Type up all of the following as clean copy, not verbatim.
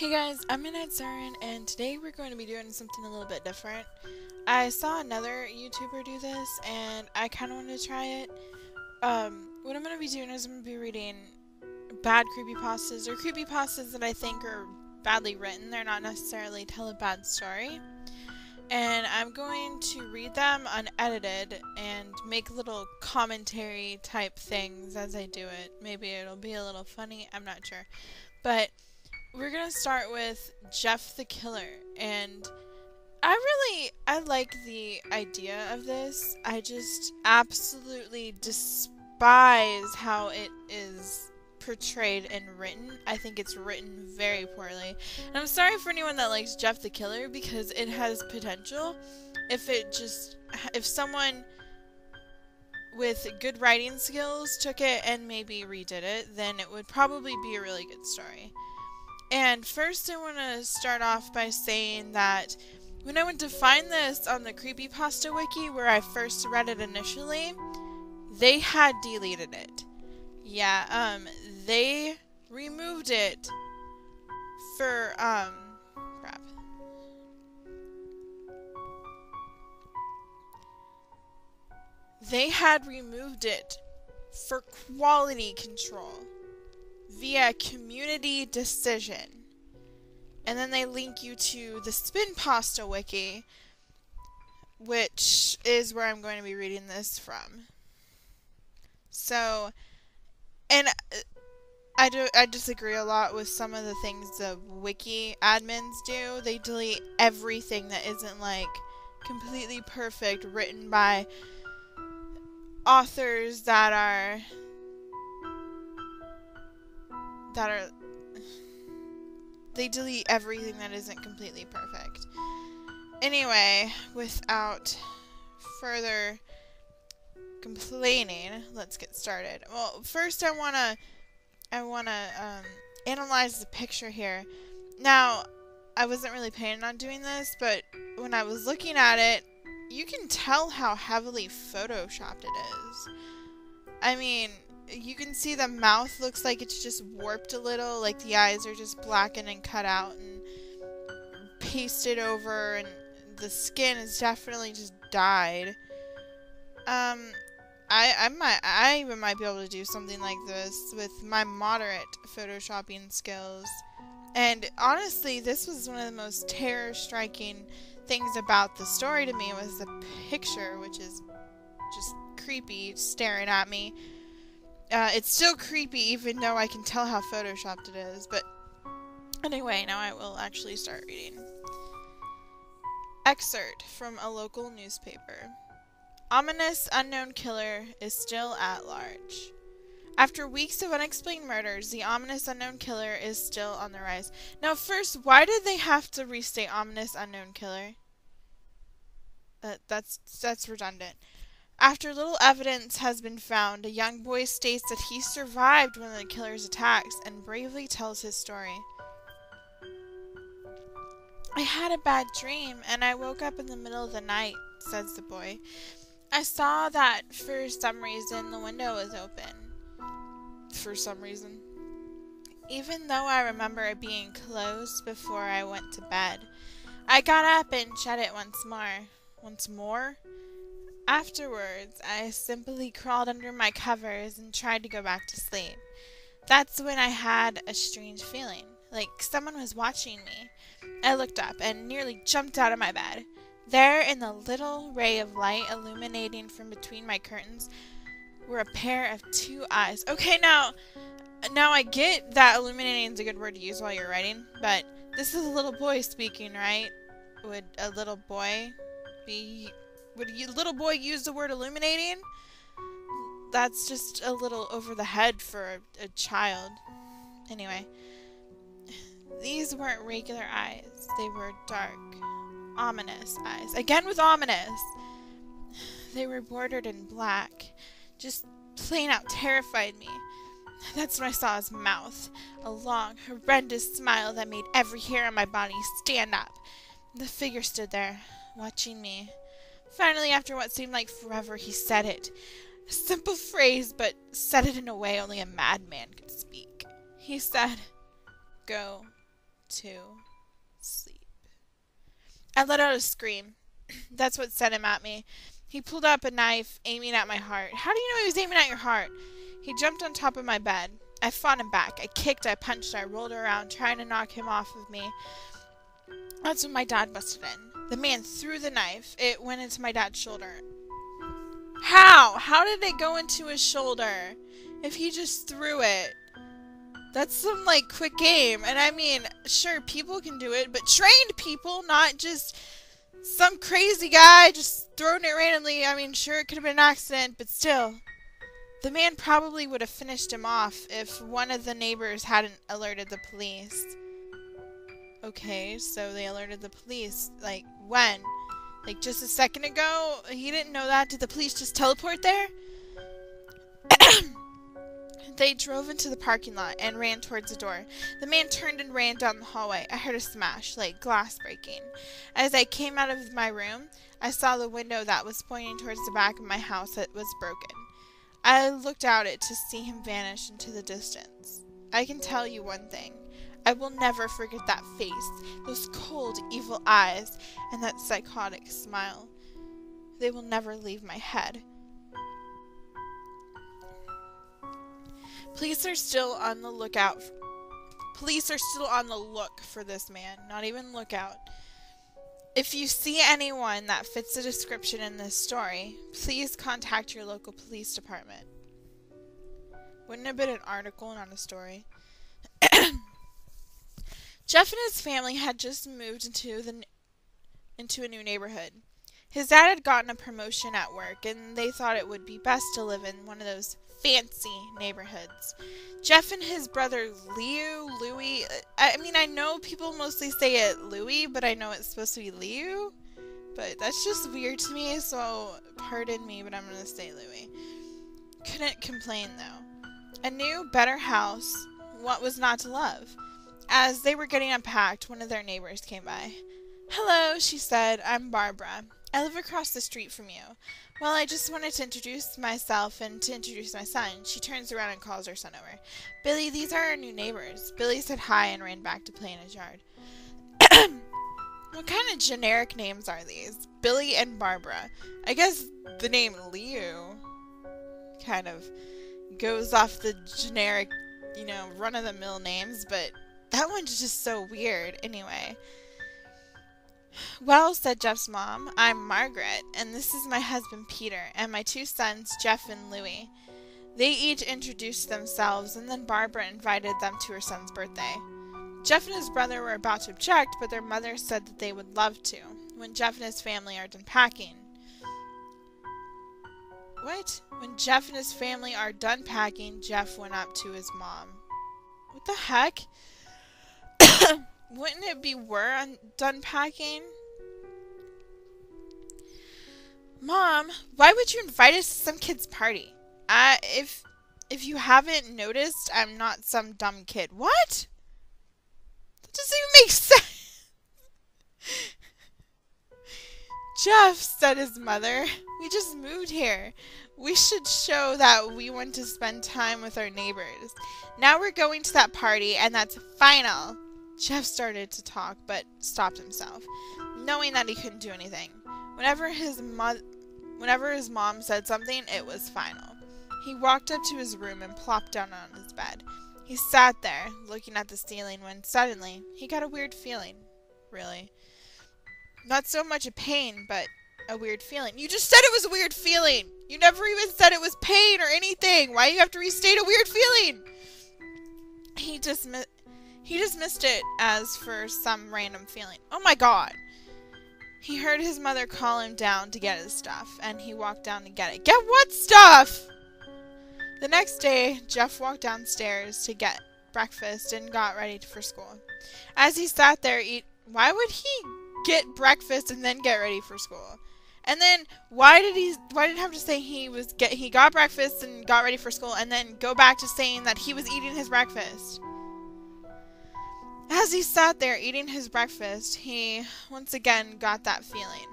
Hey guys, I'm Midnight Siren, and today we're going to be doing something a little bit different. I saw another YouTuber do this, and I kind of wanted to try it. What I'm going to be doing is I'm going to be reading bad creepypastas, or creepypastas that I think are badly written. They're not necessarily tell a bad story. And I'm going to read them unedited and make little commentary type things as I do it. Maybe it'll be a little funny, I'm not sure. But we're gonna start with Jeff the Killer, and I like the idea of this. I just absolutely despise how it is portrayed and written. I think it's written very poorly. And I'm sorry for anyone that likes Jeff the Killer, because it has potential. If someone with good writing skills took it and maybe redid it, then it would probably be a really good story. And first I want to start off by saying that when I went to find this on the Creepypasta wiki, where I first read it initially, they had deleted it. Yeah, they removed it for, crap. They had removed it for quality control via community decision. And then they link you to the Spinpasta wiki, which is where I'm going to be reading this from. So, and I disagree a lot with some of the things the wiki admins do. They delete everything that isn't like completely perfect, written by authors that are they delete everything that isn't completely perfect. Anyway, without further complaining, let's get started. Well, first I wanna analyze the picture here. Now, I wasn't really planning on doing this, but when I was looking at it, you can tell how heavily photoshopped it is. I mean, you can see the mouth looks like it's just warped a little, like the eyes are just blackened and cut out and pasted over, and the skin is definitely just dyed. I even might be able to do something like this with my moderate photoshopping skills. And honestly, this was one of the most terror-striking things about the story to me, was the picture, which is just creepy, staring at me. It's still creepy even though I can tell how photoshopped it is, but anyway, now I will actually start reading. Excerpt from a local newspaper. Ominous unknown killer is still at large. After weeks of unexplained murders, the ominous unknown killer is still on the rise. Now first, why did they have to restate ominous unknown killer? That's redundant. After little evidence has been found, a young boy states that he survived one of the killer's attacks and bravely tells his story. I had a bad dream, and I woke up in the middle of the night, says the boy. I saw that, for some reason, the window was open. For some reason. Even though I remember it being closed before I went to bed, I got up and shut it once more. Once more? Afterwards, I simply crawled under my covers and tried to go back to sleep. That's when I had a strange feeling, like someone was watching me. I looked up and nearly jumped out of my bed. There, in the little ray of light illuminating from between my curtains, were a pair of two eyes. Okay, now I get that illuminating is a good word to use while you're writing, but this is a little boy speaking, right? Would a little boy use the word illuminating? That's just a little over the head for a child. Anyway, these weren't regular eyes. They were dark, ominous eyes. Again with ominous. They were bordered in black. Just plain out terrified me. That's when I saw his mouth. A long, horrendous smile that made every hair on my body stand up. The figure stood there, watching me. Finally, after what seemed like forever, he said it. A simple phrase, but said it in a way only a madman could speak. He said, "Go to sleep. I let out a scream. That's what sent him at me. He pulled up a knife, aiming at my heart. How do you know he was aiming at your heart? He jumped on top of my bed. I fought him back. I kicked, I punched, I rolled around, trying to knock him off of me. That's when my dad busted in. The man threw the knife. It went into my dad's shoulder. How? How did it go into his shoulder? If he just threw it. That's some, like, quick game. And I mean, sure, people can do it, but trained people, not just some crazy guy just throwing it randomly. I mean, sure, it could have been an accident, but still. The man probably would have finished him off if one of the neighbors hadn't alerted the police. Okay, so they alerted the police. Like, when? Like, just a second ago? He didn't know that? Did the police just teleport there? They drove into the parking lot and ran towards the door. The man turned and ran down the hallway. I heard a smash, like glass breaking. As I came out of my room, I saw the window that was pointing towards the back of my house that was broken. I looked out it to see him vanish into the distance. I can tell you one thing. I will never forget that face, those cold, evil eyes, and that psychotic smile. They will never leave my head. Police are still on the look for this man. Not even lookout. If you see anyone that fits the description in this story, please contact your local police department. Wouldn't it have been an article, not a story? Jeff and his family had just moved into a new neighborhood. His dad had gotten a promotion at work, and they thought it would be best to live in one of those fancy neighborhoods. Jeff and his brother Louie, I mean, I know people mostly say it Louie, but I know it's supposed to be Liu, but that's just weird to me, so pardon me, but I'm going to say Louie. Couldn't complain, though. A new, better house, what was not to love? As they were getting unpacked, one of their neighbors came by. "Hello," she said, "I'm Barbara. I live across the street from you. Well, I just wanted to introduce myself and to introduce my son." She turns around and calls her son over. "Billy, these are our new neighbors." Billy said hi and ran back to play in his yard. What kind of generic names are these? Billy and Barbara. I guess the name Leo kind of goes off the generic, you know, run-of-the-mill names, but that one's just so weird. Anyway. "Well," said Jeff's mom, "I'm Margaret, and this is my husband Peter, and my two sons, Jeff and Louie." They each introduced themselves, and then Barbara invited them to her son's birthday. Jeff and his brother were about to object, but their mother said that they would love to, when Jeff and his family are done packing. What? When Jeff and his family are done packing, Jeff went up to his mom. What the heck? Wouldn't it be we're done packing? "Mom, why would you invite us to some kid's party? If you haven't noticed, I'm not some dumb kid." What? That doesn't even make sense. "Jeff," said his mother, "we just moved here. We should show that we want to spend time with our neighbors. Now we're going to that party, and that's final." Jeff started to talk, but stopped himself, knowing that he couldn't do anything. Whenever his mom said something, it was final. He walked up to his room and plopped down on his bed. He sat there, looking at the ceiling, when suddenly he got a weird feeling. Really. Not so much a pain, but a weird feeling. You just said it was a weird feeling! You never even said it was pain or anything! Why do you have to restate a weird feeling? He dismissed it as for some random feeling. Oh my god! He heard his mother call him down to get his stuff, and he walked down to get it. Get what stuff? The next day, Jeff walked downstairs to get breakfast and got ready for school. As he sat there, why would he get breakfast and then get ready for school? And then why did he have to say he got breakfast and got ready for school and then go back to saying that he was eating his breakfast? As he sat there eating his breakfast, he once again got that feeling.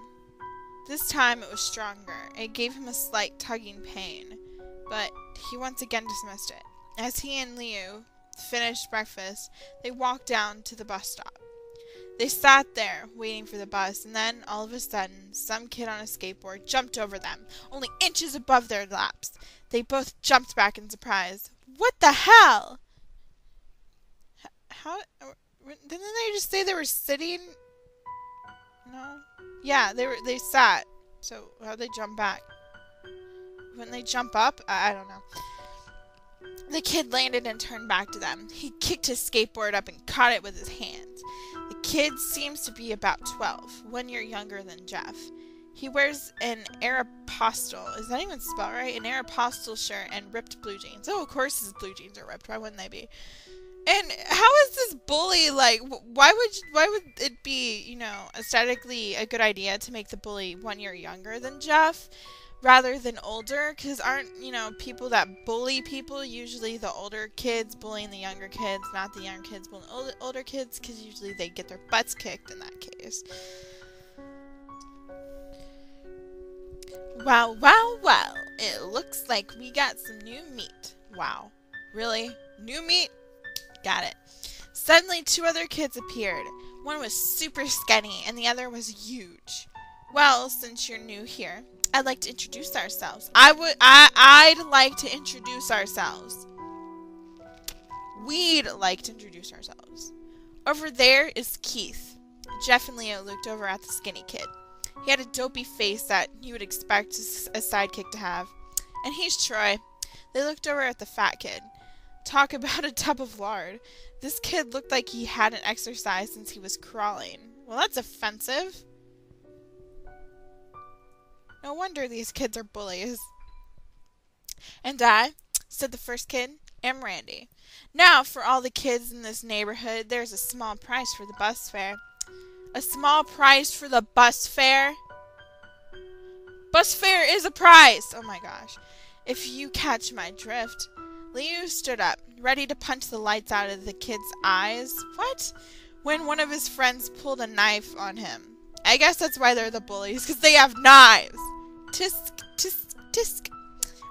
This time it was stronger. It gave him a slight tugging pain, but he once again dismissed it. As he and Leo finished breakfast, they walked down to the bus stop. They sat there, waiting for the bus, and then, all of a sudden, some kid on a skateboard jumped over them, only inches above their laps. They both jumped back in surprise. What the hell? How? Didn't they just say they were sitting? No? Yeah, they sat. So, how'd they jump back? Wouldn't they jump up? I don't know. The kid landed and turned back to them. He kicked his skateboard up and caught it with his hands. The kid seems to be about 12, 1 year younger than Jeff. He wears an Aeropostale. Is that even spelled right? An Aeropostale shirt and ripped blue jeans. Oh, of course his blue jeans are ripped. Why wouldn't they be? And how is this bully, like, why would it be, you know, aesthetically a good idea to make the bully 1 year younger than Jeff rather than older? Because aren't, you know, people that bully people usually the older kids bullying the younger kids, not the younger kids bullying older kids, because usually they get their butts kicked in that case. Wow, wow, wow. It looks like we got some new meat. Wow. Really? New meat? Got it. Suddenly, 2 other kids appeared. One was super skinny, and the other was huge. Well, since you're new here, I'd like to introduce ourselves. I'd like to introduce ourselves. We'd like to introduce ourselves. Over there is Keith. Jeff and Leo looked over at the skinny kid. He had a dopey face that you would expect a sidekick to have. And he's Troy. They looked over at the fat kid. Talk about a tub of lard. This kid looked like he hadn't exercised since he was crawling. Well, that's offensive. No wonder these kids are bullies. And I, said the first kid, am Randy. Now, for all the kids in this neighborhood, there's a small price for the bus fare. A small price for the bus fare? Bus fare is a price! Oh my gosh. If you catch my drift. Leo stood up, ready to punch the lights out of the kid's eyes. What? When one of his friends pulled a knife on him. I guess that's why they're the bullies, because they have knives. Tisk, tisk, tisk.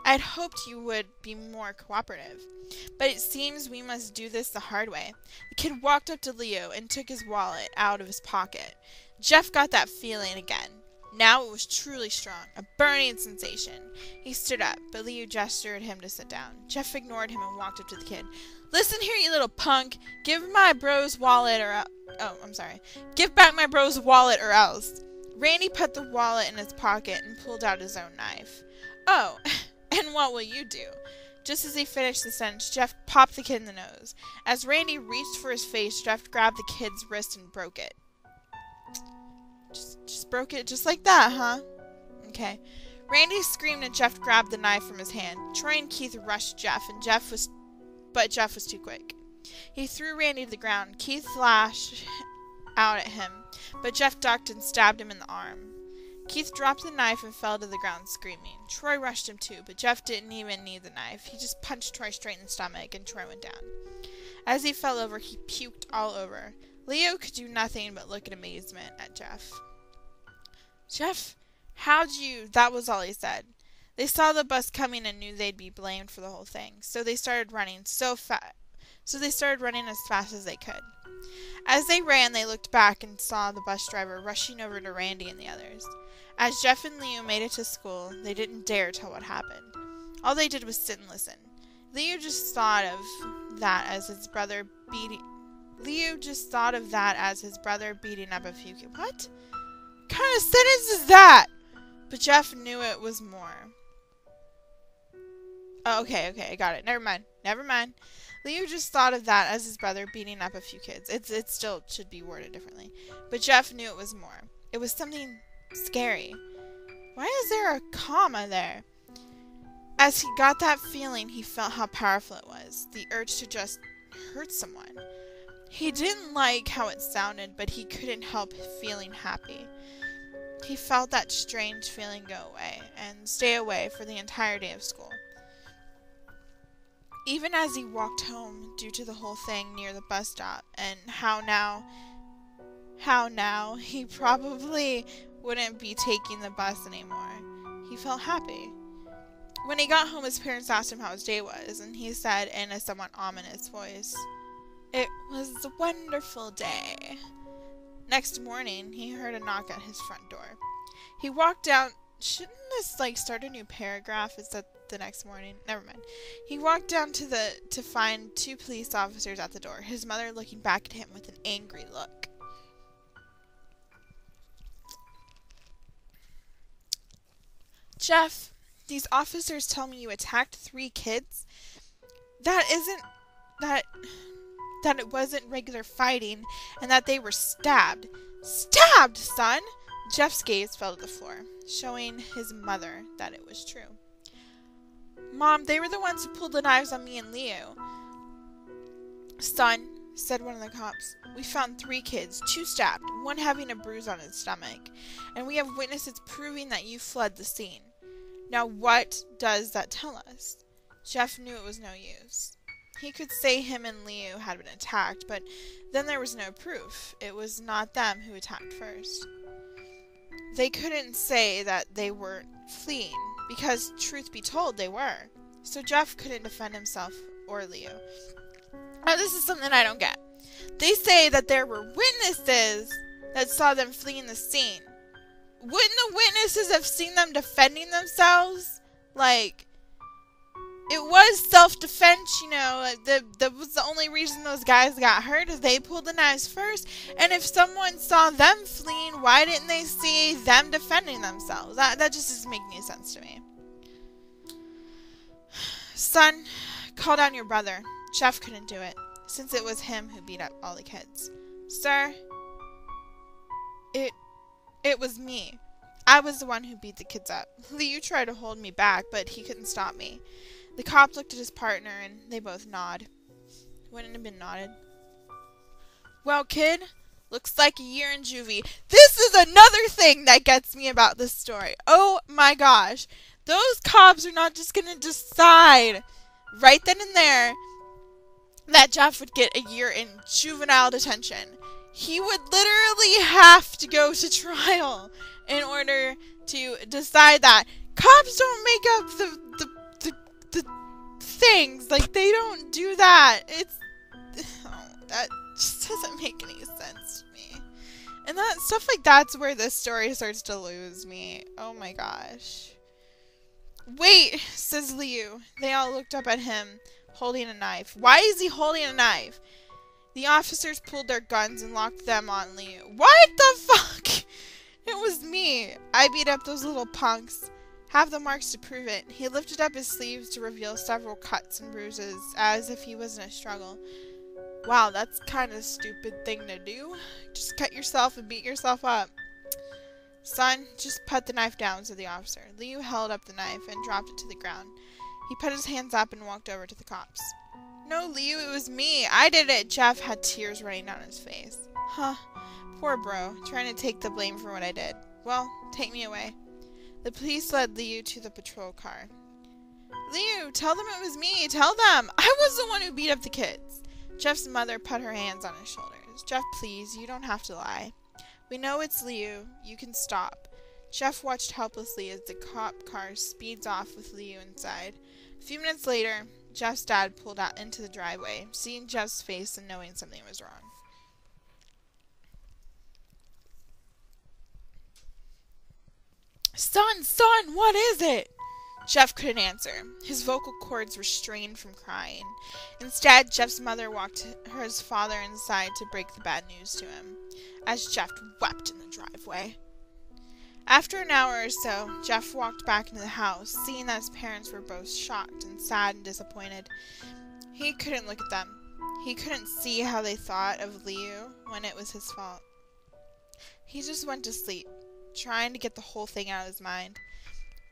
I'd hoped you would be more cooperative. But it seems we must do this the hard way. The kid walked up to Leo and took his wallet out of his pocket. Jeff got that feeling again. Now it was truly strong, a burning sensation. He stood up, but Leo gestured him to sit down. Jeff ignored him and walked up to the kid. Listen here, you little punk. Give my bro's wallet or Give back my bro's wallet or else. Randy put the wallet in his pocket and pulled out his own knife. Oh, and what will you do? Just as he finished the sentence, Jeff popped the kid in the nose. As Randy reached for his face, Jeff grabbed the kid's wrist and broke it. Just broke it just like that, huh? Okay. Randy screamed and Jeff grabbed the knife from his hand. Troy and Keith rushed Jeff, but Jeff was too quick. He threw Randy to the ground. Keith lashed out at him, but Jeff ducked and stabbed him in the arm. Keith dropped the knife and fell to the ground screaming. Troy rushed him too, but Jeff didn't even need the knife. He just punched Troy straight in the stomach and Troy went down. As he fell over, he puked all over. Leo could do nothing but look in amazement at Jeff. Jeff, how'd you... That was all he said. They saw the bus coming and knew they'd be blamed for the whole thing, so they started running as fast as they could. As they ran, they looked back and saw the bus driver rushing over to Randy and the others. As Jeff and Leo made it to school, they didn't dare tell what happened. All they did was sit and listen. Leo just thought of that as his brother beating up a few kids. What kind of sentence is that? But Jeff knew it was more. Oh, okay, I got it. Never mind. Leo just thought of that as his brother beating up a few kids. It still should be worded differently. But Jeff knew it was more. It was something scary. Why is there a comma there? As he got that feeling, he felt how powerful it was. The urge to just hurt someone. He didn't like how it sounded, but he couldn't help feeling happy. He felt that strange feeling go away and stay away for the entire day of school. Even as he walked home, due to the whole thing near the bus stop, and how now he probably wouldn't be taking the bus anymore, he felt happy. When he got home, his parents asked him how his day was, and he said in a somewhat ominous voice, "It was a wonderful day." Next morning, he heard a knock at his front door. He walked down. Shouldn't this, like, start a new paragraph? Is that the next morning? Never mind. He walked down to find 2 police officers at the door, his mother looking back at him with an angry look. "Jeff, these officers tell me you attacked 3 kids? That it wasn't regular fighting, and that they were stabbed." "Stabbed, son?" Jeff's gaze fell to the floor, showing his mother that it was true. "Mom, they were the ones who pulled the knives on me and Leo." "Son," said one of the cops, "we found 3 kids, 2 stabbed, 1 having a bruise on his stomach, and we have witnesses proving that you fled the scene. Now what does that tell us?" Jeff knew it was no use. He could say him and Leo had been attacked, but then there was no proof. It was not them who attacked first. They couldn't say that they weren't fleeing, because, truth be told, they were. So Jeff couldn't defend himself or Leo. Now, this is something I don't get. They say that there were witnesses that saw them fleeing the scene. Wouldn't the witnesses have seen them defending themselves? Like, it was self-defense, you know. That was the only reason those guys got hurt, is they pulled the knives first. And if someone saw them fleeing, why didn't they see them defending themselves? That just doesn't make any sense to me. "Son, call down your brother." Jeff couldn't do it, since it was him who beat up all the kids. "Sir, it was me. I was the one who beat the kids up. Leo tried to hold me back, but he couldn't stop me." The cop looked at his partner, and they both nodded. Wouldn't have been nodded. "Well, kid, looks like a year in juvie." This is another thing that gets me about this story. Oh my gosh. Those cops are not just going to decide right then and there that Jeff would get a year in juvenile detention. He would literally have to go to trial in order to decide that. Cops don't make up the things. Like, they don't do that. That just doesn't make any sense to me. And that stuff like that's where this story starts to lose me. Oh my gosh. "Wait," says Leo. They all looked up at him, holding a knife. Why is he holding a knife? The officers pulled their guns and locked them on Leo. What the fuck? It was me. I beat up those little punks. Have the marks to prove it. He lifted up his sleeves to reveal several cuts and bruises, as if he was in a struggle. Wow, that's kind of a stupid thing to do. Just cut yourself and beat yourself up. "Son, just put the knife down," said the officer. Leo held up the knife and dropped it to the ground. He put his hands up and walked over to the cops. "No, Leo, it was me. I did it." Jeff had tears running down his face. Huh. Poor bro, trying to take the blame for what I did. "Well, take me away." The police led Leo to the patrol car. "Leo, tell them it was me. Tell them. I was the one who beat up the kids." Jeff's mother put her hands on his shoulders. "Jeff, please, you don't have to lie. We know it's Leo. You can stop." Jeff watched helplessly as the cop car speeds off with Leo inside. A few minutes later, Jeff's dad pulled out into the driveway, seeing Jeff's face and knowing something was wrong. Son, what is it?" Jeff couldn't answer. His vocal cords were strained from crying. Instead, Jeff's mother walked his father inside to break the bad news to him, as Jeff wept in the driveway. After an hour or so, Jeff walked back into the house, seeing that his parents were both shocked and sad and disappointed. He couldn't look at them. He couldn't see how they thought of Leo when it was his fault. He just went to sleep, trying to get the whole thing out of his mind.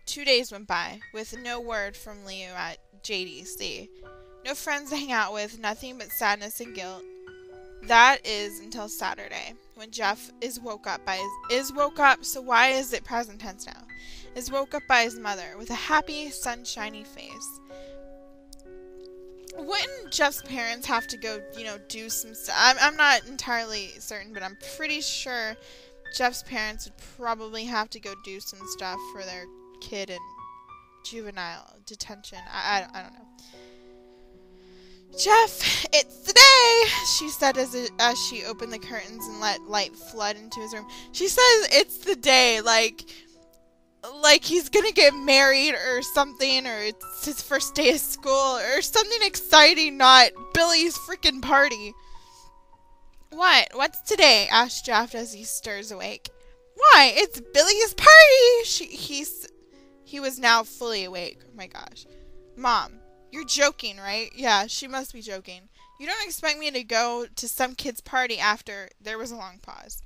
2 days went by, with no word from Leo at JDC. No friends to hang out with, nothing but sadness and guilt. That is until Saturday, when Jeff is woke up, so why is it present tense now? Is woke up by his mother, with a happy, sunshiny face. Wouldn't Jeff's parents have to go, do some stuff? I'm not entirely certain, but I'm pretty sure Jeff's parents would probably have to go do some stuff for their kid and juvenile detention. I don't know. Jeff, it's today, she said as she opened the curtains and let light flood into his room. She says it's the day, like he's gonna get married or something, or it's his first day of school, or something exciting, not Billy's freaking party. What? What's today? Asked Jeff as he stirs awake. Why? It's Billy's party! He was now fully awake. Oh my gosh. Mom. You're joking, right? Yeah, she must be joking. You don't expect me to go to some kid's party after... There was a long pause.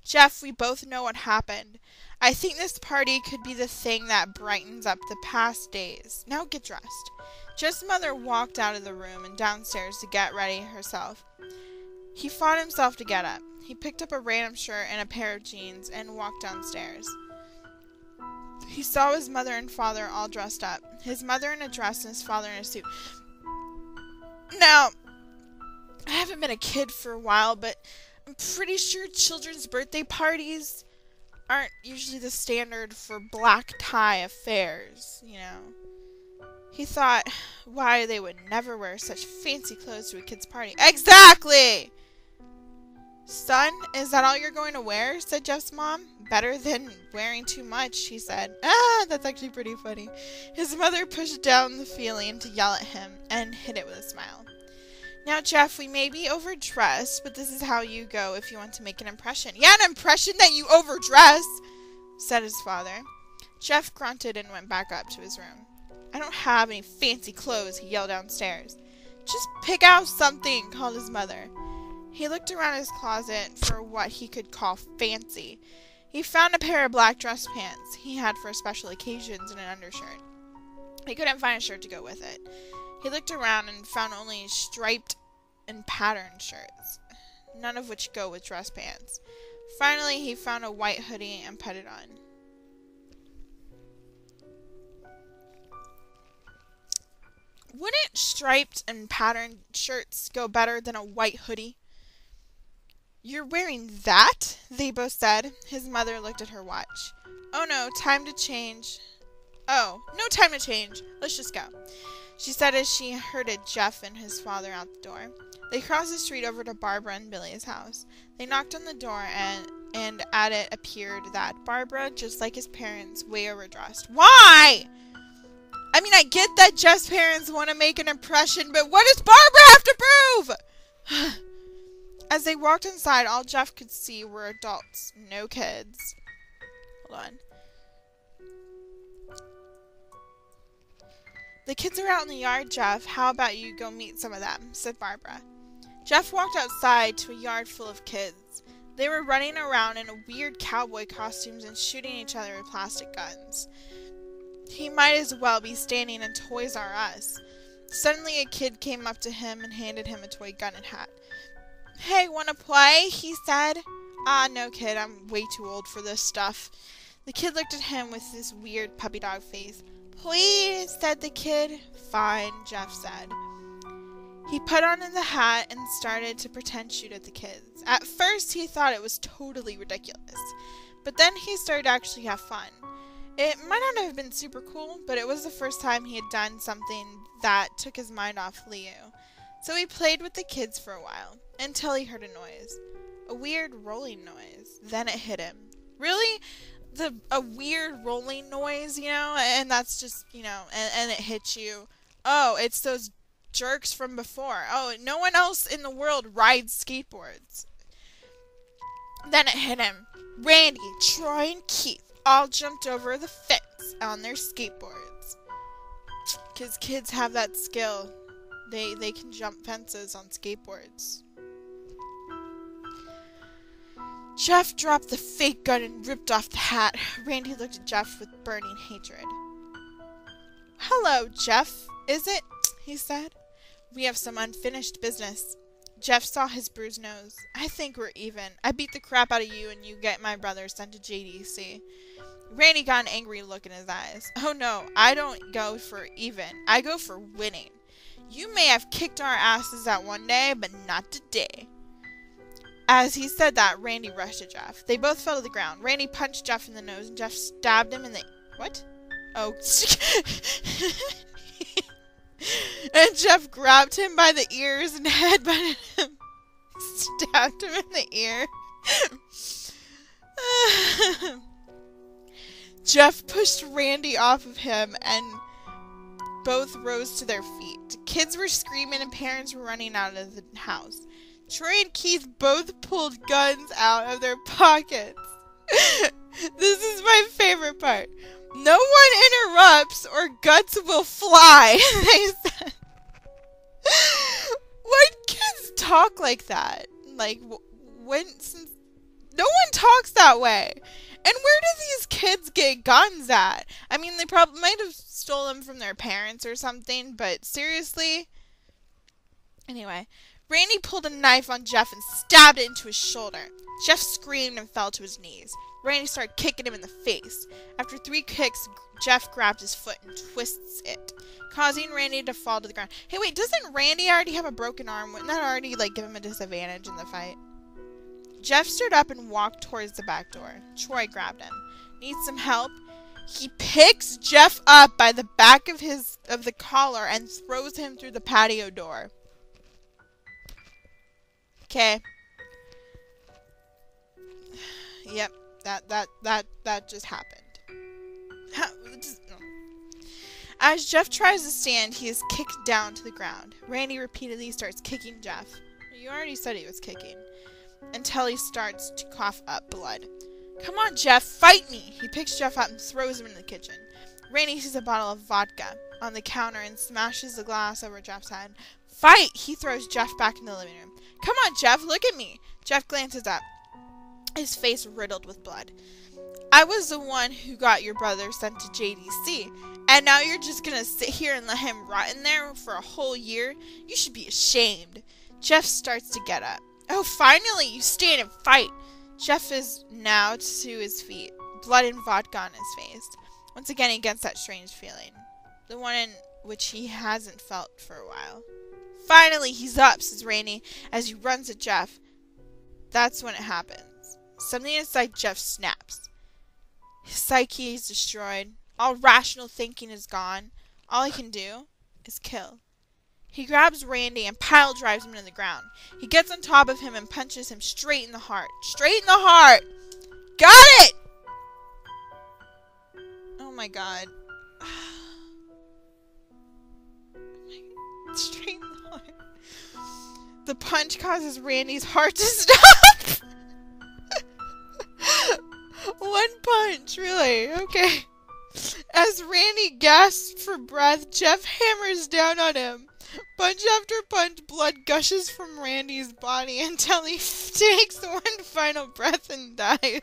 Jeff, we both know what happened. I think this party could be the thing that brightens up the past days. Now get dressed. Jeff's mother walked out of the room and downstairs to get ready herself. He fought himself to get up. He picked up a random shirt and a pair of jeans and walked downstairs. He saw his mother and father all dressed up. His mother in a dress and his father in a suit. Now, I haven't been a kid for a while, but I'm pretty sure children's birthday parties aren't usually the standard for black tie affairs, you know. He thought why they would never wear such fancy clothes to a kid's party. Exactly! Son, is that all you're going to wear? Said Jeff's mom. Better than wearing too much, she said. Ah, that's actually pretty funny. His mother pushed down the feeling to yell at him and hid it with a smile. Now, Jeff, we may be overdressed, but this is how you go if you want to make an impression. Yeah, an impression that you overdress, said his father. Jeff grunted and went back up to his room. I don't have any fancy clothes, he yelled downstairs. Just pick out something, called his mother. He looked around his closet for what he could call fancy. He found a pair of black dress pants he had for special occasions and an undershirt. He couldn't find a shirt to go with it. He looked around and found only striped and patterned shirts, none of which go with dress pants. Finally, he found a white hoodie and put it on. Wouldn't striped and patterned shirts go better than a white hoodie? You're wearing that? They both said. His mother looked at her watch. Oh no, time to change. Oh, no time to change. Let's just go, she said as she herded Jeff and his father out the door. They crossed the street over to Barbara and Billy's house. They knocked on the door and at it appeared that Barbara, just like his parents, way overdressed. Why? I mean, I get that Jeff's parents want to make an impression, but what does Barbara have to prove? As they walked inside, all Jeff could see were adults, no kids. Hold on. The kids are out in the yard, Jeff. How about you go meet some of them, said Barbara. Jeff walked outside to a yard full of kids. They were running around in weird cowboy costumes and shooting each other with plastic guns. He might as well be standing in Toys R Us. Suddenly a kid came up to him and handed him a toy gun and hat. Hey, wanna play? He said. Ah, no kid, I'm way too old for this stuff. The kid looked at him with this weird puppy dog face. Please, said the kid. Fine, Jeff said. He put on the hat and started to pretend shoot at the kids. At first, he thought it was totally ridiculous, but then he started to actually have fun. It might not have been super cool, but it was the first time he had done something that took his mind off Leo. So he played with the kids for a while, until he heard a noise. A weird rolling noise. Then it hit him. Really? A weird rolling noise, you know? And that's just, you know, and it hits you. Oh, it's those jerks from before. Oh, no one else in the world rides skateboards. Then it hit him. Randy, Troy, and Keith all jumped over the fence on their skateboards. Because kids have that skill. They can jump fences on skateboards. Jeff dropped the fake gun and ripped off the hat. Randy looked at Jeff with burning hatred. Hello, Jeff. Is it? He said. We have some unfinished business. Jeff saw his bruised nose. I think we're even. I beat the crap out of you and you get my brother sent to JDC. Randy got an angry look in his eyes. Oh no, I don't go for even. I go for winning. You may have kicked our asses that one day, but not today. As he said that, Randy rushed at Jeff. They both fell to the ground. Randy punched Jeff in the nose, and Jeff stabbed him in the... What? Oh. And Jeff grabbed him by the ears and headbutted him. Stabbed him in the ear. Jeff pushed Randy off of him and both rose to their feet. Kids were screaming and parents were running out of the house. Troy and Keith both pulled guns out of their pockets. This is my favorite part. No one interrupts or guts will fly, they said. When kids talk like that, like, since no one talks that way. And where do these kids get guns at? I mean, they probably might have stolen them from their parents or something, but seriously? Anyway, Randy pulled a knife on Jeff and stabbed it into his shoulder. Jeff screamed and fell to his knees. Randy started kicking him in the face. After 3 kicks, Jeff grabbed his foot and twists it, causing Randy to fall to the ground. Hey, wait, doesn't Randy already have a broken arm? Wouldn't that already, like, give him a disadvantage in the fight? Jeff stood up and walked towards the back door. Troy grabbed him. Need some help? He picks Jeff up by the back of the collar and throws him through the patio door. Okay. Yep, that just happened. As Jeff tries to stand, he is kicked down to the ground. Randy repeatedly starts kicking Jeff. You already said he was kicking. Until he starts to cough up blood. Come on, Jeff, fight me! He picks Jeff up and throws him in the kitchen. Randy sees a bottle of vodka on the counter and smashes the glass over Jeff's head. Fight! He throws Jeff back in the living room. Come on, Jeff, look at me! Jeff glances up, his face riddled with blood. I was the one who got your brother sent to JDC, and now you're just gonna sit here and let him rot in there for a whole year? You should be ashamed. Jeff starts to get up. Oh, finally, you stand and fight. Jeff is now to his feet, blood and vodka on his face. Once again, he gets that strange feeling, the one in which he hasn't felt for a while. Finally, he's up, says Randy, as he runs at Jeff. That's when it happens. Something inside Jeff snaps. His psyche is destroyed. All rational thinking is gone. All he can do is kill. He grabs Randy and pile drives him to the ground. He gets on top of him and punches him straight in the heart. Straight in the heart! Got it! Oh my god. Straight in the heart. The punch causes Randy's heart to stop! One punch, really? Okay. As Randy gasps for breath, Jeff hammers down on him. Punch after punch, blood gushes from Randy's body until he takes one final breath and dies.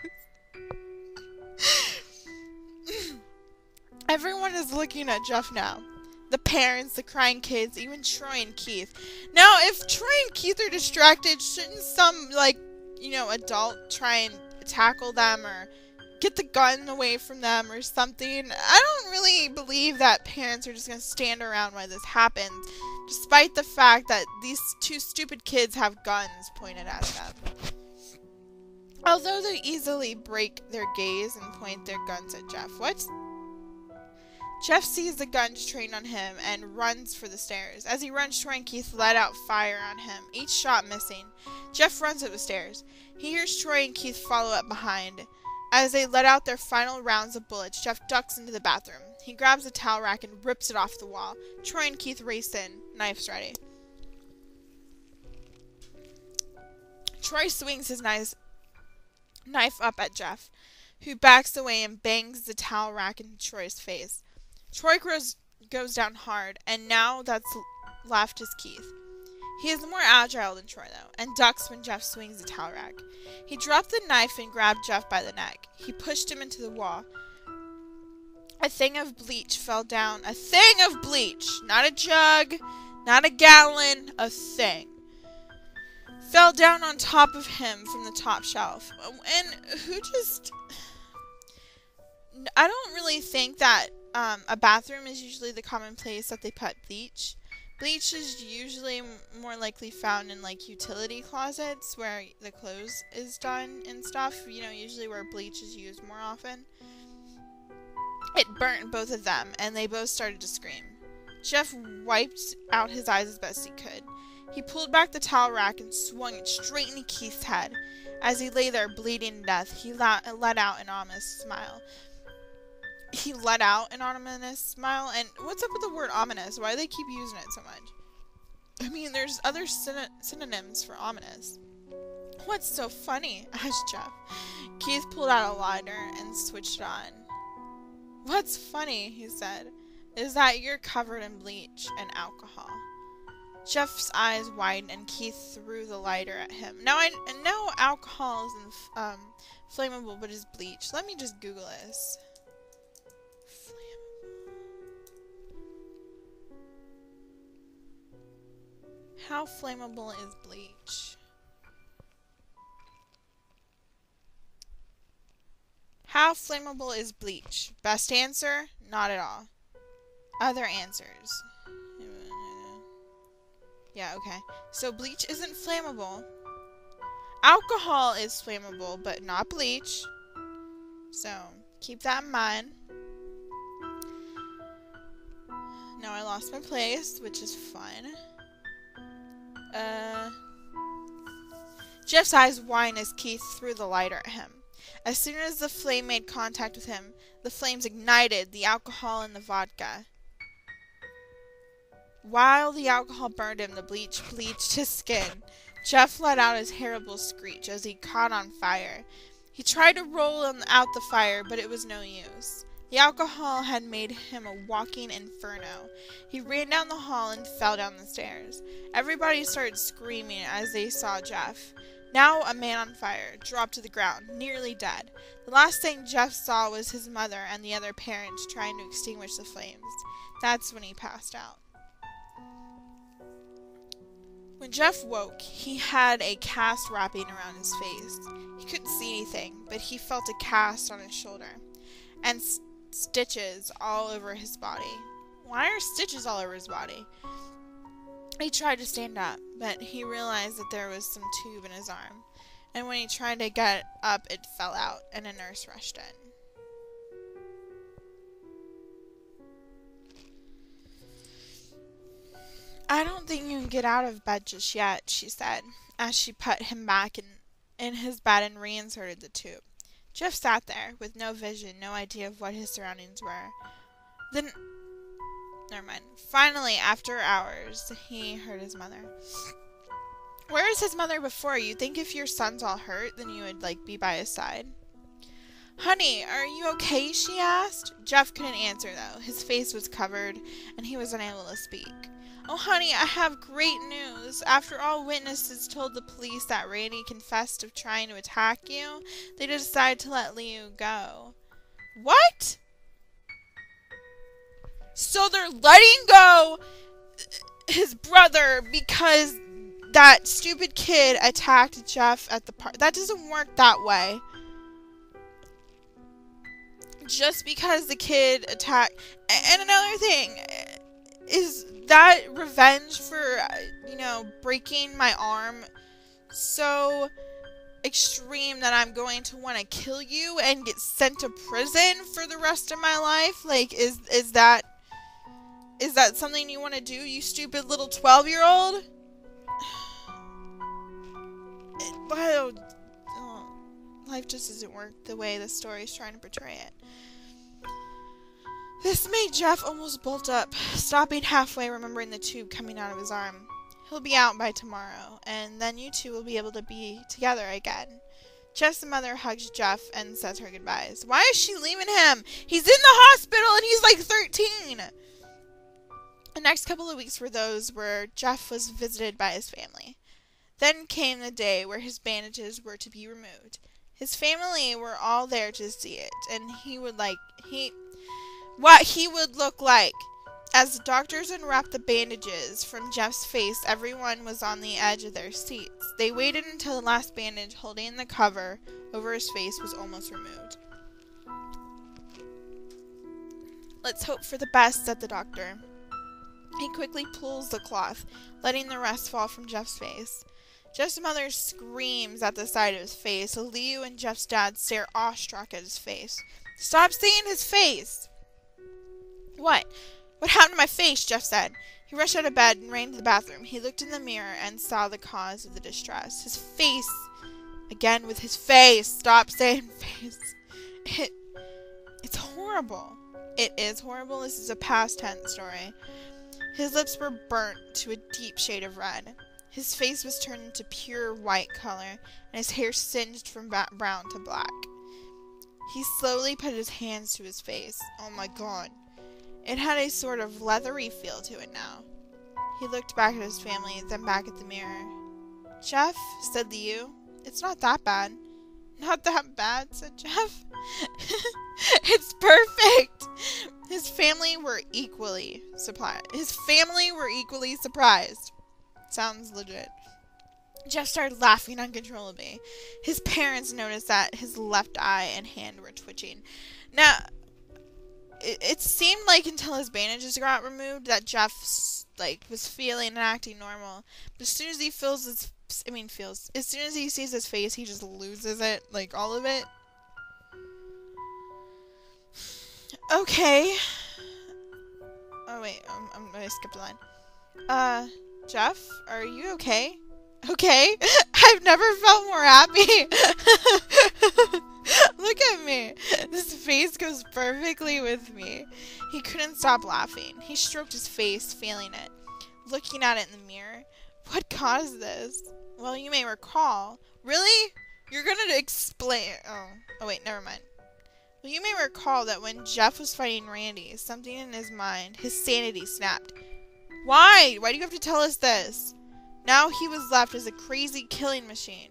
Everyone is looking at Jeff now. The parents, the crying kids, even Troy and Keith. Now, if Troy and Keith are distracted, shouldn't some, like, you know, adult try and tackle them or get the gun away from them or something? I don't really believe that parents are just going to stand around while this happens, despite the fact that these 2 stupid kids have guns pointed at them. Although they easily break their gaze and point their guns at Jeff. What? Jeff sees the guns trained on him and runs for the stairs. As he runs, Troy and Keith let out fire on him, each shot missing. Jeff runs up the stairs. He hears Troy and Keith follow up behind. As they let out their final rounds of bullets, Jeff ducks into the bathroom. He grabs a towel rack and rips it off the wall. Troy and Keith race in, knives ready. Troy swings his knife up at Jeff, who backs away and bangs the towel rack into Troy's face. Troy goes down hard, and now that's left is Keith. He is more agile than Troy, though, and ducks when Jeff swings the towel rack. He dropped the knife and grabbed Jeff by the neck. He pushed him into the wall. A thing of bleach fell down. A thing of bleach! Not a jug, not a gallon, a thing. Fell down on top of him from the top shelf. And who just... I don't really think that a bathroom is usually the common place that they put bleach. Bleach is usually more likely found in, like, utility closets where the clothes is done and stuff. You know, usually where bleach is used more often. It burnt both of them, and they both started to scream. Jeff wiped out his eyes as best he could. He pulled back the towel rack and swung it straight into Keith's head. As he lay there bleeding to death, he let out an ominous smile. And what's up with the word ominous? Why do they keep using it so much? I mean, there's other synonyms for ominous. What's so funny? Asked Jeff. Keith pulled out a lighter and switched it on. What's funny, he said, is that you're covered in bleach and alcohol. Jeff's eyes widened and Keith threw the lighter at him. Now I know alcohol isn't flammable, but is bleach. Let me just Google this. How flammable is bleach? How flammable is bleach? Best answer? Not at all. Other answers? Yeah, okay. So bleach isn't flammable. Alcohol is flammable, but not bleach. So keep that in mind. Now I lost my place, which is fun. Jeff's eyes widened as Keith threw the lighter at him. As soon as the flame made contact with him, the flames ignited the alcohol in the vodka. While the alcohol burned him, the bleach bleached his skin. Jeff let out his terrible screech as he caught on fire. He tried to roll out the fire, but it was no use. The alcohol had made him a walking inferno. He ran down the hall and fell down the stairs. Everybody started screaming as they saw Jeff. Now a man on fire, dropped to the ground, nearly dead. The last thing Jeff saw was his mother and the other parents trying to extinguish the flames. That's when he passed out. When Jeff woke, he had a cast wrapping around his face. He couldn't see anything, but he felt a cast on his shoulder. And stitches all over his body. Why are stitches all over his body? He tried to stand up, but he realized that there was some tube in his arm. And when he tried to get up, it fell out, and a nurse rushed in. I don't think you can get out of bed just yet, she said, as she put him back in his bed and reinserted the tube. Jeff sat there, with no vision, no idea of what his surroundings were. Then, never mind. Finally, after hours, he heard his mother. Where is his mother before? You think if your son's all hurt, then you would, be by his side? Honey, are you okay? She asked. Jeff couldn't answer, though. His face was covered, and he was unable to speak. Oh, honey, I have great news. After all witnesses told the police that Randy confessed of trying to attack you, they decided to let Leo go. What? So they're letting go his brother because that stupid kid attacked Jeff at the park. That doesn't work that way. Just because the kid attacked... And another thing... Is that revenge for, breaking my arm so extreme that I'm going to want to kill you and get sent to prison for the rest of my life? Is that something you want to do, you stupid little 12-year-old? Life just doesn't work the way the story's trying to portray it. This made Jeff almost bolt up, stopping halfway, remembering the tube coming out of his arm. He'll be out by tomorrow, and then you two will be able to be together again. Jeff's mother hugs Jeff and says her goodbyes. Why is she leaving him? He's in the hospital and he's 13! The next couple of weeks were those where Jeff was visited by his family. Then came the day where his bandages were to be removed. His family were all there to see it, and what he would look like. As the doctors unwrapped the bandages from Jeff's face, everyone was on the edge of their seats. They waited until the last bandage holding the cover over his face was almost removed. Let's hope for the best, said the doctor. He quickly pulls the cloth, letting the rest fall from Jeff's face. Jeff's mother screams at the sight of his face. Leo and Jeff's dad stare awestruck at his face. Stop seeing his face! What? What happened to my face? Jeff said. He rushed out of bed and ran to the bathroom. He looked in the mirror and saw the cause of the distress. His face. Again with his face. Stop saying face. It's horrible. It is horrible. This is a past tense story. His lips were burnt to a deep shade of red. His face was turned into pure white color, and his hair singed from brown to black. He slowly put his hands to his face. Oh my god. It had a sort of leathery feel to it now. He looked back at his family, then back at the mirror. Jeff, said the you. It's not that bad. Not that bad, said Jeff. It's perfect. His family were equally surprised. Sounds legit. Jeff started laughing uncontrollably. His parents noticed that his left eye and hand were twitching. Now, it seemed like until his bandages got removed that Jeff was feeling and acting normal. But as soon as he as soon as he sees his face, he just loses it, like all of it. Okay. Oh wait, I'm gonna skip the line. Jeff, are you okay? Okay? I've never felt more happy. Look at me. This face goes perfectly with me. He couldn't stop laughing. He stroked his face, feeling it. Looking at it in the mirror. What caused this? Well, you may recall. Really? You're gonna explain. Oh wait, never mind. Well, you may recall that when Jeff was fighting Randy, something in his mind, his sanity snapped. Why? Why do you have to tell us this? Now he was left as a crazy killing machine.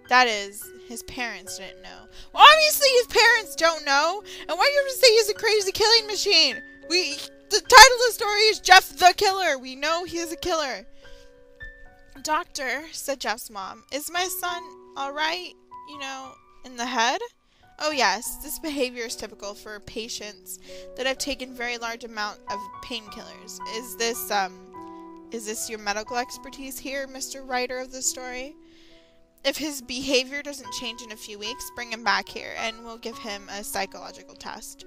That is, his parents didn't know. Well, obviously his parents don't know. And why do you have to say he's a crazy killing machine? The title of the story is Jeff the Killer. We know he is a killer. Doctor, said Jeff's mom, is my son alright, in the head? Oh yes, this behavior is typical for patients that have taken very large amount of painkillers. Is this your medical expertise here, Mr. Writer of the story? If his behavior doesn't change in a few weeks, bring him back here and we'll give him a psychological test.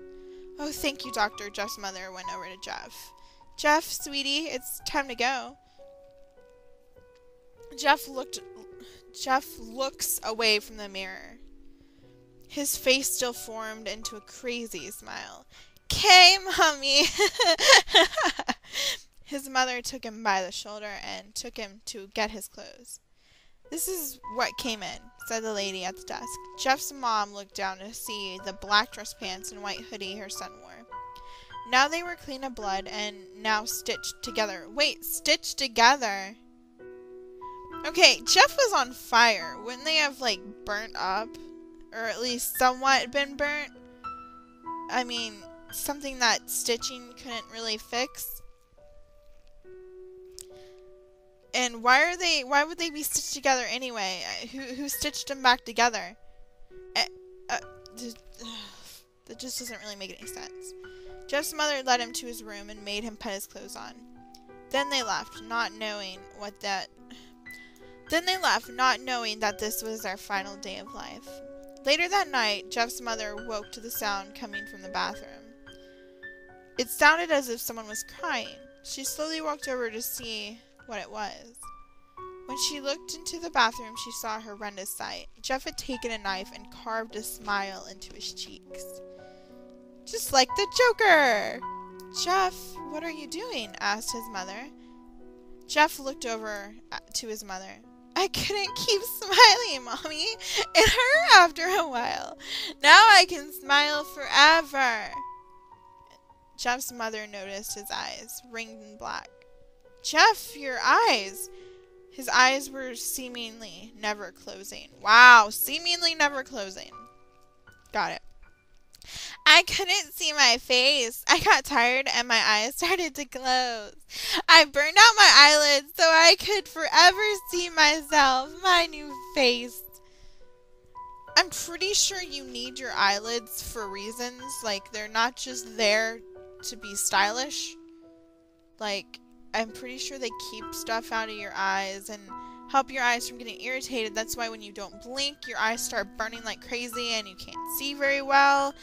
Oh, thank you, Doctor. Jeff's mother went over to Jeff. Jeff, sweetie, it's time to go. Jeff looks away from the mirror. His face still formed into a crazy smile. "'Kay, Mommy!" His mother took him by the shoulder and took him to get his clothes. "This is what came in," said the lady at the desk. Jeff's mom looked down to see the black dress pants and white hoodie her son wore. Now they were clean of blood and now stitched together. Wait, stitched together? Okay, Jeff was on fire. Wouldn't they have, burnt up? Or at least somewhat been burnt? I mean, something that stitching couldn't really fix? And why would they be stitched together anyway? Who stitched them back together? That just doesn't really make any sense. Jeff's mother led him to his room and made him put his clothes on. Then they left, not knowing that this was their final day of life. Later that night, Jeff's mother woke to the sound coming from the bathroom. It sounded as if someone was crying. She slowly walked over to see what it was. When she looked into the bathroom, she saw a horrendous sight. Jeff had taken a knife and carved a smile into his cheeks. Just like the Joker! "Jeff, what are you doing?" asked his mother. Jeff looked over to his mother. "I couldn't keep smiling, Mommy. It hurt after a while. Now I can smile forever." Jeff's mother noticed his eyes, ringed in black. "Jeff, your eyes." His eyes were seemingly never closing. Wow, seemingly never closing. Got it. "I couldn't see my face. I got tired and my eyes started to close. I burned out my eyelids so I could forever see myself, my new face." I'm pretty sure you need your eyelids for reasons. They're not just there to be stylish. I'm pretty sure they keep stuff out of your eyes and help your eyes from getting irritated. That's why when you don't blink, your eyes start burning like crazy and you can't see very well.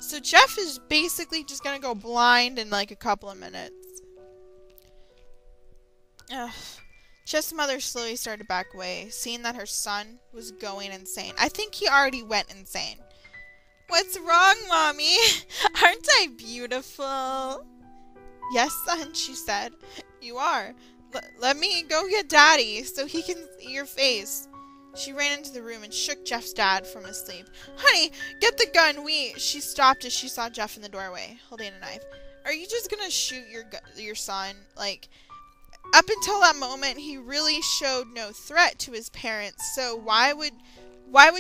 So Jeff is basically just gonna go blind in like a couple of minutes. Ugh. Jeff's mother slowly started to back away, seeing that her son was going insane. I think he already went insane. What's wrong, Mommy? Aren't I beautiful? Yes, son, she said. You are. Let me go get Daddy so he can see your face. She ran into the room and shook Jeff's dad from his sleep. Honey, get the gun. She stopped as she saw Jeff in the doorway, holding a knife. Are you just gonna shoot your son? Like, up until that moment, he really showed no threat to his parents, so why would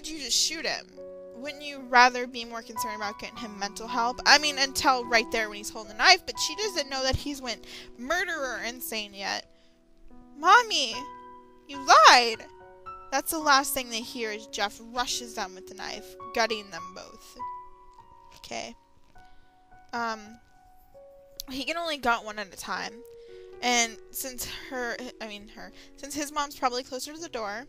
you just shoot him? Wouldn't you rather be more concerned about getting him mental help? I mean, until right there when he's holding a knife, but she doesn't know that he's went murderer insane yet. Mommy, you lied! That's the last thing they hear as Jeff rushes them with the knife, gutting them both. Okay. He can only gut one at a time. And since since his mom's probably closer to the door,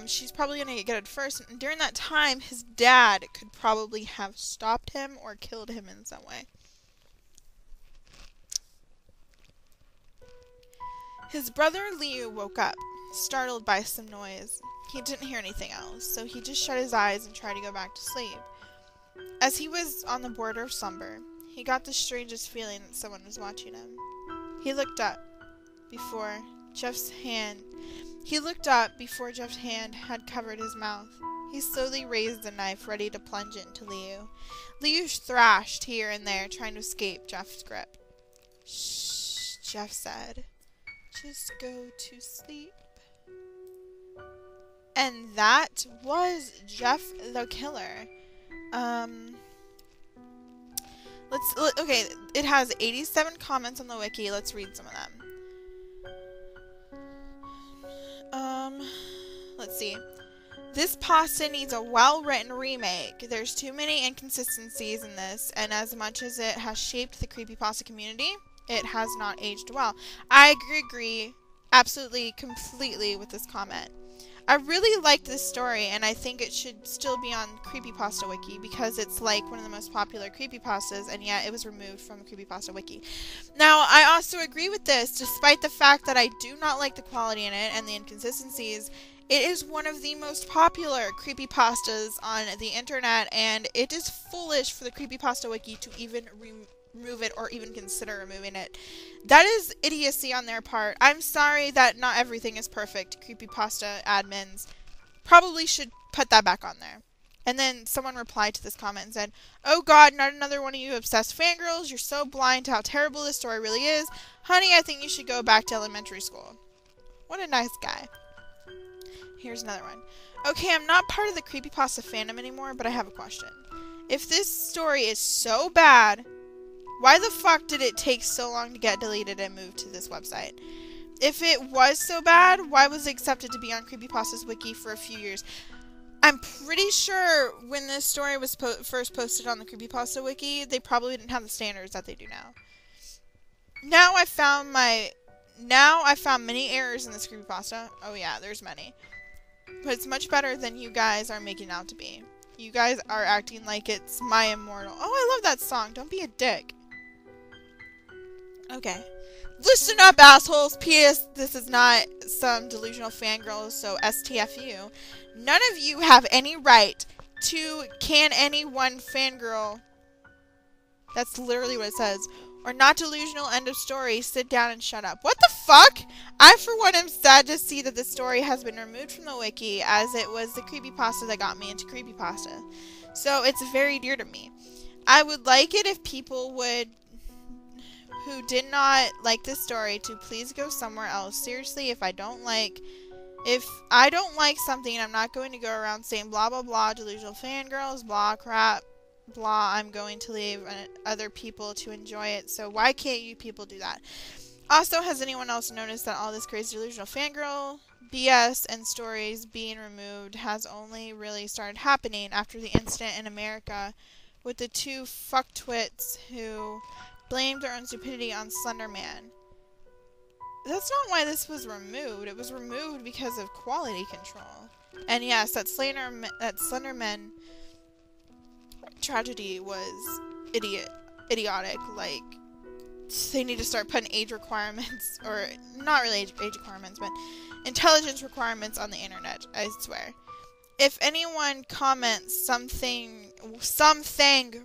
she's probably gonna get gutted first. And during that time, his dad could probably have stopped him or killed him in some way. His brother Liu woke up, startled by some noise. He didn't hear anything else, so he just shut his eyes and tried to go back to sleep. As he was on the border of slumber, he got the strangest feeling that someone was watching him. He looked up before Jeff's hand had covered his mouth. He slowly raised the knife, ready to plunge it into Liu. Liu thrashed here and there, trying to escape Jeff's grip. Shh, Jeff said. Just go to sleep. And that was Jeff the Killer. Okay, it has 87 comments on the wiki. Let's read some of them. Let's see. This pasta needs a well-written remake. There's too many inconsistencies in this, and as much as it has shaped the creepypasta community, it has not aged well. I agree absolutely, completely with this comment. I really liked this story, and I think it should still be on Creepypasta Wiki because it's like one of the most popular creepypastas, and yet it was removed from Creepypasta Wiki. Now, I also agree with this, despite the fact that I do not like the quality in it and the inconsistencies. It is one of the most popular creepypastas on the internet, and it is foolish for the Creepypasta Wiki to even remove it or even consider removing it. That is idiocy on their part. I'm sorry that not everything is perfect. Creepypasta admins probably should put that back on there. And then someone replied to this comment and said, "Oh God, not another one of you obsessed fangirls. You're so blind to how terrible this story really is. Honey, I think you should go back to elementary school." What a nice guy. Here's another one. Okay, I'm not part of the Creepypasta fandom anymore, but I have a question. If this story is so bad, why the fuck did it take so long to get deleted and moved to this website? If it was so bad, why was it accepted to be on Creepypasta's wiki for a few years? I'm pretty sure when this story was first posted on the Creepypasta wiki, they probably didn't have the standards that they do now. Now I found many errors in this Creepypasta. Oh yeah, there's many. But it's much better than you guys are making out to be. You guys are acting like it's My Immortal. Oh, I love that song. Don't be a dick. Okay. Listen up, assholes. P.S. This is not some delusional fangirl, so STFU. None of you have any right to can any one fangirl. That's literally what it says. Or not delusional, end of story. Sit down and shut up. What the fuck? I, for one, am sad to see that this story has been removed from the wiki, as it was the creepypasta that got me into creepypasta. So it's very dear to me. I would like it if people who did not like this story to please go somewhere else. Seriously, if I don't like something, I'm not going to go around saying blah blah blah, delusional fangirls, blah crap, blah. I'm going to leave other people to enjoy it. So why can't you people do that? Also, has anyone else noticed that all this crazy delusional fangirl BS and stories being removed has only really started happening after the incident in America with the two fucktwits who blamed their own stupidity on Slender Man? That's not why this was removed. It was removed because of quality control. And yes, that Slender Man tragedy was idiotic. Like, they need to start putting age requirements, or not really age requirements, but intelligence requirements on the internet, I swear. If anyone comments something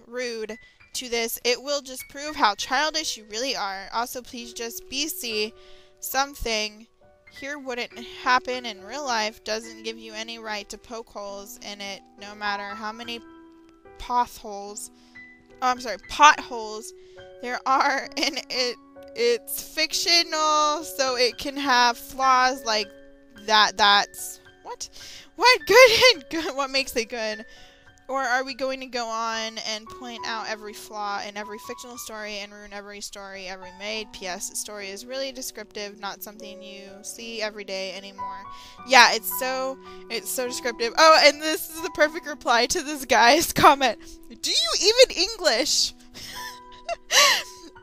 rude to this, it will just prove how childish you really are. Also, please just BC something. Here wouldn't happen in real life doesn't give you any right to poke holes in it, no matter how many potholes there are in it. It's fictional, so it can have flaws like that. That's what good what makes it good? Or are we going to go on and point out every flaw in every fictional story and ruin every story ever made? P.S. The story is really descriptive, not something you see every day anymore. Yeah, it's so descriptive. Oh, and this is the perfect reply to this guy's comment. Do you even English?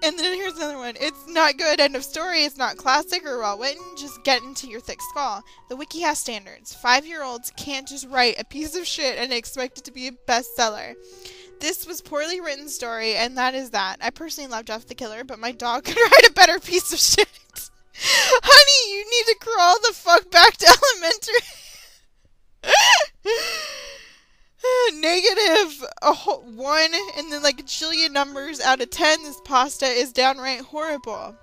And then here's another one. It's not good, end of story. It's not classic or well written. Just get into your thick skull. The wiki has standards. 5-year-olds can't just write a piece of shit and expect it to be a bestseller. This was poorly written story, and that is that. I personally love Jeff the Killer, but my dog could write a better piece of shit. Honey, you need to crawl the fuck back to elementary. -1 and then like a jillion numbers out of 10. This pasta is downright horrible.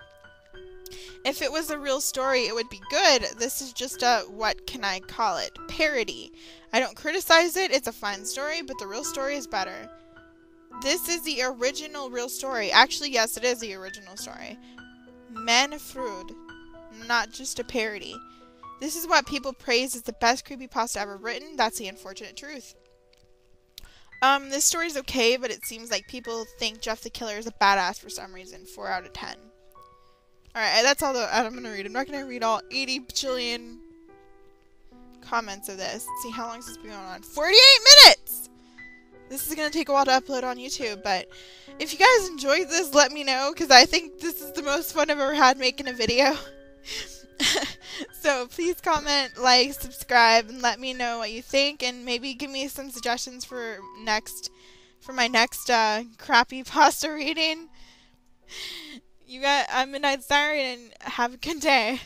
If it was a real story, it would be good. This is just a, what can I call it, parody. I don't criticize it. It's a fine story, but the real story is better. This is the original real story. Actually, yes, it is the original story. Manfred, not just a parody. This is what people praise as the best creepypasta ever written. That's the unfortunate truth. This story's okay, but it seems like people think Jeff the Killer is a badass for some reason. 4 out of 10. Alright, that's all I'm gonna read. I'm not gonna read all 80 bajillion comments of this. Let's see, how long has this been going on? 48 minutes! This is gonna take a while to upload on YouTube, but if you guys enjoyed this, let me know, because I think this is the most fun I've ever had making a video. So please comment, like, subscribe, and let me know what you think, and maybe give me some suggestions for my next Crappypasta reading. I'm Midnight Siren, and have a good day.